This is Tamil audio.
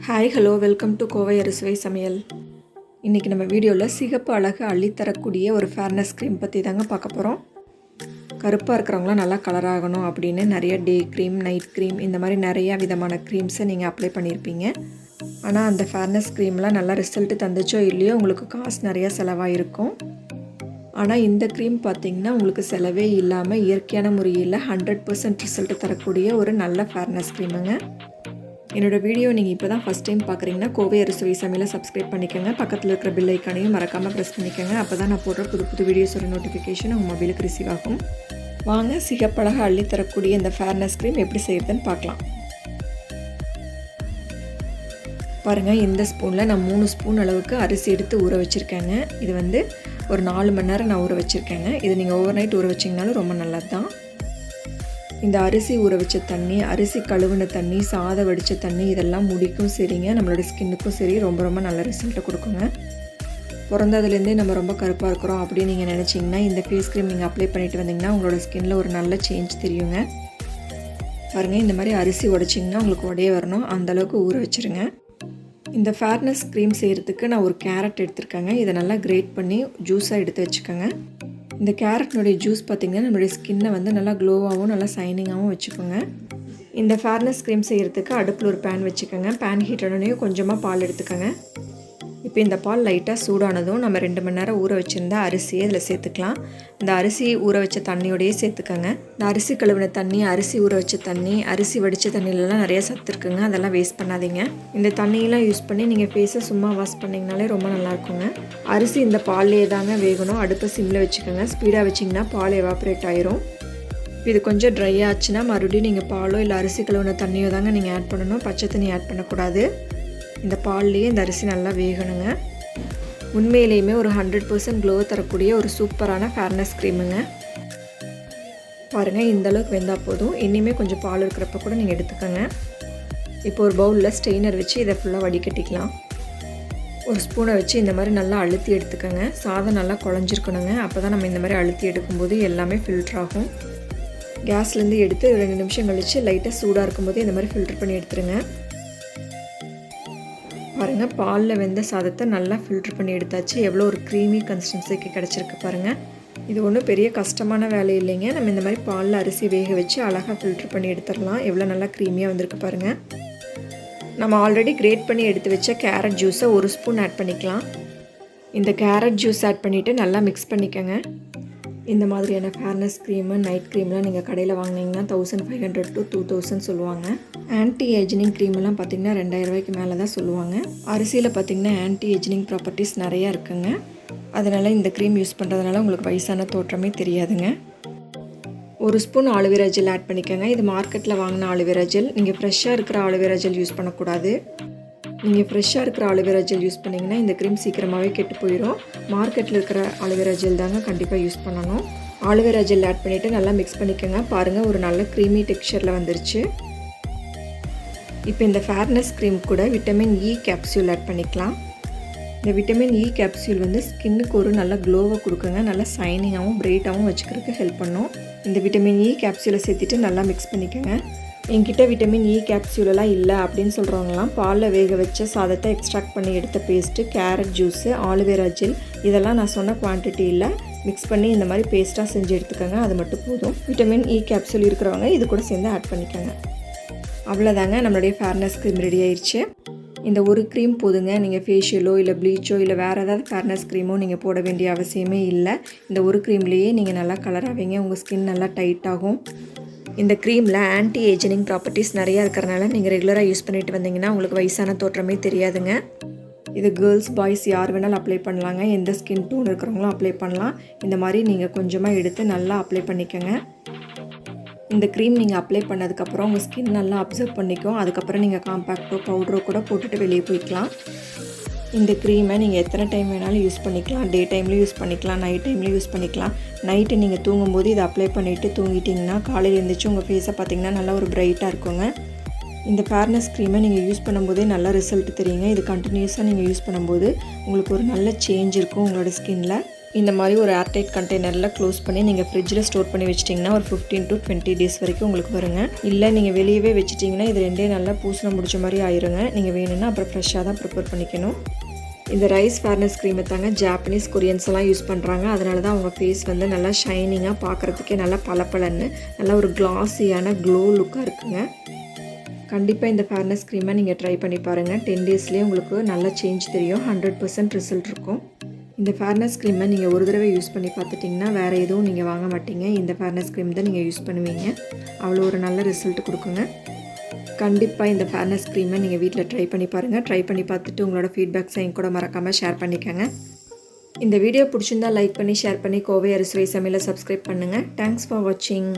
Hi hello welcome to Kovai அறுசுவை சமையல். இன்றைக்கி நம்ம வீடியோவில் சிகப்பு அழகு அள்ளித்தரக்கூடிய ஒரு ஃபேர்னஸ் க்ரீம் பற்றி தாங்க பார்க்க போகிறோம். கருப்பாக இருக்கிறவங்களாம் நல்லா கலர் ஆகணும் அப்படின்னு நிறைய டே க்ரீம், நைட் க்ரீம் இந்த மாதிரி நிறையா விதமான க்ரீம்ஸை நீங்கள் அப்ளை பண்ணியிருப்பீங்க. ஆனால் அந்த ஃபேர்னஸ் க்ரீம்லாம் நல்லா ரிசல்ட்டு தந்துச்சோ இல்லையோ உங்களுக்கு காசு நிறையா செலவாகிருக்கும். ஆனால் இந்த க்ரீம் பார்த்திங்கன்னா உங்களுக்கு செலவே இல்லாமல் இயற்கையான முறையில் 100% ரிசல்ட்டு தரக்கூடிய ஒரு நல்ல ஃபேர்னஸ் க்ரீமுங்க. என்னோடய வீடியோ நீங்கள் இப்போ தான் ஃபஸ்ட் டைம் பார்க்குறீங்கன்னா கோவை அறுசுவை சமையலை சப்ஸ்கிரைப் பண்ணிக்கோங்க. பக்கத்தில் இருக்கிற பெல் ஐக்கானையும் மறக்காமல் ப்ரெஸ் பண்ணிக்கோங்க. அப்போ தான் நான் போடுற புது வீடியோஸோட நோட்டிஃபிகேஷன் உங்கள் மொபைலுக்கு ரிசீவ் ஆகும். வாங்க சிகப்பழக அள்ளி தரக்கூடிய இந்த ஃபேர்னஸ் க்ரீம் எப்படி செய்கிறதுன்னு பார்க்கலாம். பாருங்கள், இந்த ஸ்பூனில் நான் 3 ஸ்பூன் அளவுக்கு அரிசி எடுத்து ஊற வச்சுருக்கேங்க. இது வந்து ஒரு 4 மணி நேரம் நான் ஊற வச்சுருக்கேங்க. இது நீங்கள் ஓவர் நைட் ஊற வச்சிங்கனாலும் ரொம்ப நல்லது தான். இந்த அரிசி ஊற வச்ச தண்ணி, அரிசி கழுவின தண்ணி, சாதம் வடித்த தண்ணி இதெல்லாம் முடிக்கும் சரிங்க, நம்மளோட ஸ்கின்னுக்கும் சரி ரொம்ப நல்ல ரிசல்ட்டை கொடுக்குங்க. பிறந்ததுலேருந்தே நம்ம ரொம்ப கருப்பாக இருக்கிறோம் அப்படின்னு நீங்கள் நினச்சிங்கன்னா இந்த ஃபேஸ் க்ரீம் நீங்கள் அப்ளை பண்ணிட்டு வந்தீங்கன்னா உங்களோட ஸ்கின்னில் ஒரு நல்ல சேஞ்ச் தெரியுங்க. பாருங்கள், இந்த மாதிரி அரிசி உடைச்சிங்கன்னா உங்களுக்கு உடைய வரணும், அந்தளவுக்கு ஊற வச்சுருங்க. இந்த ஃபேர்னஸ் க்ரீம் செய்கிறதுக்கு நான் ஒரு கேரட் எடுத்துருக்கேங்க. இதை நல்லா கிரேட் பண்ணி ஜூஸாக எடுத்து வச்சுக்கோங்க. இந்த கேரட்னுடைய ஜூஸ் பார்த்திங்கன்னா நம்மளுடைய ஸ்கின்னை வந்து நல்லா க்ளோவாகவும் நல்லா சைனிங்காகவும் வச்சுக்கோங்க. இந்த ஃபேர்னஸ் க்ரீம் செய்கிறதுக்கு அடுப்பில் ஒரு பேன் வச்சுக்கோங்க. பேன் ஹீட் ஆனோடனே கொஞ்சமாக பால் எடுத்துக்கோங்க. இப்போ இந்த பால் லைட்டாக சூடானதும் நம்ம 2 மணி நேரம் ஊற வச்சுருந்த அரிசியை இதில் சேர்த்துக்கலாம். இந்த அரிசி ஊற வச்ச தண்ணியோடையே சேர்த்துக்கோங்க. இந்த அரிசி கழுவின தண்ணி, அரிசி ஊற வச்ச தண்ணி, அரிசி வடித்த தண்ணியிலலாம் நிறைய சத்து இருக்குங்க. அதெல்லாம் வேஸ்ட் பண்ணாதீங்க. இந்த தண்ணியெலாம் யூஸ் பண்ணி நீங்கள் ஃபேஸை சும்மா வாஷ் பண்ணிங்கனாலே ரொம்ப நல்லாயிருக்குங்க. அரிசி இந்த பால்லையே தாங்க வேகணும். அடுப்பை சிம்மில் வச்சுக்கோங்க. ஸ்பீடாக வச்சிங்கன்னா பால் எவாப்ரேட் ஆயிரும். இது கொஞ்சம் ட்ரை ஆச்சுன்னா மறுபடியும் நீங்கள் பாலோ இல்லை அரிசி கழுவின தண்ணியோ தாங்க நீங்கள் ஆட் பண்ணணும். பச்சை தண்ணி ஆட் பண்ணக்கூடாது. இந்த பால்லையே இந்த அரிசி நல்லா வேகணுங்க. உண்மையிலேயுமே ஒரு 100% க்ளோ தரக்கூடிய ஒரு சூப்பரான ஃபேர்னஸ் க்ரீமுங்க. பாருங்கள், இந்தளவுக்கு வெந்தால் போதும். இனிமேல் கொஞ்சம் பால் இருக்கிறப்ப கூட நீங்கள் எடுத்துக்கோங்க. இப்போ ஒரு பவுலில் ஸ்ட்ரெயினர் வச்சு இதை ஃபுல்லாக வடிகட்டிக்கலாம். ஒரு ஸ்பூனை வச்சு இந்த மாதிரி நல்லா அழுத்தி எடுத்துக்கோங்க. சாதம் நல்லா குழஞ்சிருக்கணுங்க. அப்போ தான் நம்ம இந்த மாதிரி அழுத்தி எடுக்கும்போது எல்லாமே ஃபில்டர் ஆகும். கேஸ்லேருந்து எடுத்து 2 நிமிஷம் கழித்து லைட்டாக சூடாக இருக்கும்போது இந்த மாதிரி ஃபில்டர் பண்ணி எடுத்துருங்க. பாருங்கள், பாலில் வெந்த சாதத்தை நல்லா ஃபில்டர் பண்ணி எடுத்தாச்சு. எவ்வளோ ஒரு க்ரீமி கன்சிஸ்டன்சிக்கு கிடச்சிருக்கு பாருங்கள். இது ஒன்றும் பெரிய கஷ்டமான வேலை இல்லைங்க. நம்ம இந்த மாதிரி பாலில் அரிசி வேக வச்சு அழகாக ஃபில்டர் பண்ணி எடுத்துடலாம். எவ்வளோ நல்லா க்ரீமியாக வந்திருக்கு பாருங்கள். நம்ம ஆல்ரெடி கிரேட் பண்ணி எடுத்து வச்ச கேரட் ஜூஸை 1 ஸ்பூன் ஆட் பண்ணிக்கலாம். இந்த கேரட் ஜூஸ் ஆட் பண்ணிவிட்டு நல்லா மிக்ஸ் பண்ணிக்கோங்க. இந்த மாதிரியான ஃபேர்னஸ் க்ரீமு, நைட் க்ரீம்லாம் நீங்கள் கடையில் வாங்கினீங்கன்னா 1500 to 2000 சொல்லுவாங்க. ஆன்டி ஏஜினிங் க்ரீம்லாம் பார்த்திங்கன்னா 2000 ரூபாய்க்கு மேலே தான் சொல்லுவாங்க. அரிசியில் பார்த்திங்கன்னா ஆன்டி ஏஜினிங் ப்ராப்பர்ட்டிஸ் நிறையா இருக்குங்க. அதனால் இந்த க்ரீம் யூஸ் பண்ணுறதுனால உங்களுக்கு வயசான தோற்றமே தெரியாதுங்க. 1 ஸ்பூன் ஆலோவேரா ஜெல் ஆட் பண்ணிக்கோங்க. இது மார்க்கெட்டில் வாங்கின ஆலோவேரா ஜெல். நீங்கள் ஃப்ரெஷ்ஷாக இருக்கிற ஆலோவேரா ஜெல் யூஸ் பண்ணக்கூடாது. நீங்கள் ஃப்ரெஷ்ஷாக இருக்கிற ஆலோவேரா ஜெல் யூஸ் பண்ணிங்கன்னா இந்த க்ரீம் சீக்கிரமாகவே கெட்டு போயிடும். மார்க்கெட்டில் இருக்கிற ஆலோவேரா ஜெல் தாங்க கண்டிப்பாக யூஸ் பண்ணணும். ஆலோவேரா ஜெல் ஆட் பண்ணிவிட்டு நல்லா மிக்ஸ் பண்ணிக்கோங்க. பாருங்கள், ஒரு நல்ல க்ரீமி டெக்ஸ்சரில் வந்துருச்சு. இப்போ இந்த ஃபேர்னஸ் க்ரீம் கூட விட்டமின் இ கேப்சியூல் ஆட் பண்ணிக்கலாம். இந்த விட்டமின் இ கேப்சியூல் வந்து ஸ்கின்னுக்கு ஒரு நல்ல க்ளோவை கொடுக்குங்க. நல்லா சைனிங்காகவும் பிரைட்டாகவும் வச்சுக்கிறதுக்கு ஹெல்ப் பண்ணும். இந்த விட்டமின் இ கேப்சியூலை சேர்த்துட்டு நல்லா மிக்ஸ் பண்ணிக்கோங்க. என்கிட்ட விட்டமின் இ கேப்சியூலெலாம் இல்லை அப்படின்னு சொல்கிறவங்களாம் பாலில் வேக வச்ச சாதத்தை எக்ஸ்ட்ராக்ட் பண்ணி எடுத்த paste, carrot juice, aloe vera gel இதெல்லாம் நான் சொன்ன குவான்டிட்டியில் மிக்ஸ் பண்ணி இந்த மாதிரி பேஸ்ட்டாக செஞ்சு எடுத்துக்கோங்க. அது மட்டும் போதும். விட்டமின் இ கேப்சூல் இருக்கிறவங்க இது கூட சேர்ந்து ஆட் பண்ணிக்கோங்க. அவ்வளோதாங்க, நம்மளுடைய ஃபேர்னஸ் க்ரீம் ரெடி ஆயிடுச்சு. இந்த ஒரு க்ரீம் போதுங்க. நீங்கள் ஃபேஷியலோ இல்லை ப்ளீச்சோ இல்லை வேறு ஏதாவது ஃபேர்னஸ் க்ரீமோ நீங்கள் போட வேண்டிய அவசியமே இல்லை. இந்த ஒரு க்ரீம்லேயே நீங்கள் நல்லா கலர் ஆவீங்க. உங்கள் ஸ்கின் நல்லா டைட் ஆகும். இந்த க்ரீமில் ஆன்டி ஏஜினிங் ப்ராப்பர்ட்டிஸ் நிறையா இருக்கிறனால நீங்கள் ரெகுலராக யூஸ் பண்ணிட்டு வந்தீங்கன்னா உங்களுக்கு வயசான தோற்றமே தெரியாதுங்க. இது கேர்ள்ஸ், பாய்ஸ் யார் வேணாலும் அப்ளை பண்ணலாங்க. எந்த ஸ்கின் டோன் இருக்கிறவங்களும் அப்ளை பண்ணலாம். இந்த மாதிரி நீங்கள் கொஞ்சமாக எடுத்து நல்லா அப்ளை பண்ணிக்கோங்க. இந்த க்ரீம் நீங்கள் அப்ளை பண்ணதுக்கப்புறம் உங்கள் ஸ்கின் நல்லா அப்சர்வ் பண்ணிக்கும். அதுக்கப்புறம் நீங்கள் காம்பேக்டோ பவுடரோ கூட போட்டுட்டு வெளியே போய்க்கலாம். இந்த க்ரீமை நீங்கள் எத்தனை டைம் வேணாலும் யூஸ் பண்ணிக்கலாம். டே டைம்லேயும் யூஸ் பண்ணிக்கலாம், நைட் டைம்லேயும் யூஸ் பண்ணிக்கலாம். நைட்டு நீங்கள் தூங்கும்போது இதை அப்ளை பண்ணிவிட்டு தூங்கிட்டிங்கன்னா காலையில் எழுந்திரிச்சு உங்கள் ஃபேஸை பார்த்திங்கன்னா நல்லா ஒரு பிரைட்டாக இருக்குங்க. இந்த ஃபேர்னஸ் க்ரீமை நீங்கள் யூஸ் பண்ணும்போதே நல்ல ரிசல்ட் தெரியுங்க. இது கண்டினியூஸாக நீங்கள் யூஸ் பண்ணும்போது உங்களுக்கு ஒரு நல்ல சேஞ்ச் இருக்கும் உங்களோட ஸ்கின்னில். இந்த மாதிரி ஒரு ஏர்டைட் கண்டெய்னரில் க்ளோஸ் பண்ணி நீங்கள் ஃப்ரிட்ஜில் ஸ்டோர் பண்ணி வச்சிட்டிங்கன்னா ஒரு 15 to 20 டேஸ் வரைக்கும் உங்களுக்கு வருங்க. இல்லை நீங்கள் வெளியவே வச்சிட்டிங்கன்னா இது 2 நல்லா பூசண முடிச்ச மாதிரி ஆயிருங்க. நீங்கள் வேணும்னா அப்புறம் ஃப்ரெஷ்ஷாக தான் ப்ரிப்பேர் பண்ணிக்கணும். இந்த ரைஸ் ஃபேர்னஸ் க்ரீமை தாங்க ஜாப்பனீஸ் கொரியன்ஸ் எல்லாம் யூஸ் பண்ணுறாங்க. அதனால தான் அவங்க ஃபேஸ் வந்து நல்லா ஷைனிங்காக பார்க்குறதுக்கே நல்லா பளபளன்னு நல்லா ஒரு கிளாஸியான க்ளோ லுக்காக இருக்குங்க. கண்டிப்பாக இந்த ஃபேர்னஸ் க்ரீமை நீங்கள் ட்ரை பண்ணி பாருங்கள். 10 டேஸ்லேயே உங்களுக்கு நல்ல சேஞ்ச் தெரியும். 100% ரிசல்ட் இருக்கும். இந்த ஃபேர்னஸ் க்ரீமை நீங்கள் ஒரு தடவை யூஸ் பண்ணி பார்த்துட்டிங்கன்னா வேறு எதுவும் நீங்கள் வாங்க மாட்டீங்க. இந்த ஃபேர்னஸ் க்ரீம் தான் நீங்கள் யூஸ் பண்ணுவீங்க. அவ்வளோ ஒரு நல்ல ரிசல்ட் கொடுக்குங்க. கண்டிப்பாக இந்த ஃபேர்னஸ் க்ரீமை நீங்கள் வீட்டில் ட்ரை பண்ணி பாருங்கள். ட்ரை பண்ணி பார்த்துட்டு உங்களோட ஃபீட்பேக்ஸை என் கூட மறக்காமல் ஷேர் பண்ணிக்கோங்க. இந்த வீடியோ பிடிச்சிருந்தால் லைக் பண்ணி ஷேர் பண்ணி கோவை அறுசுவை சமையலை சப்ஸ்கிரைப் பண்ணுங்கள். தேங்க்ஸ் ஃபார் வாட்சிங்.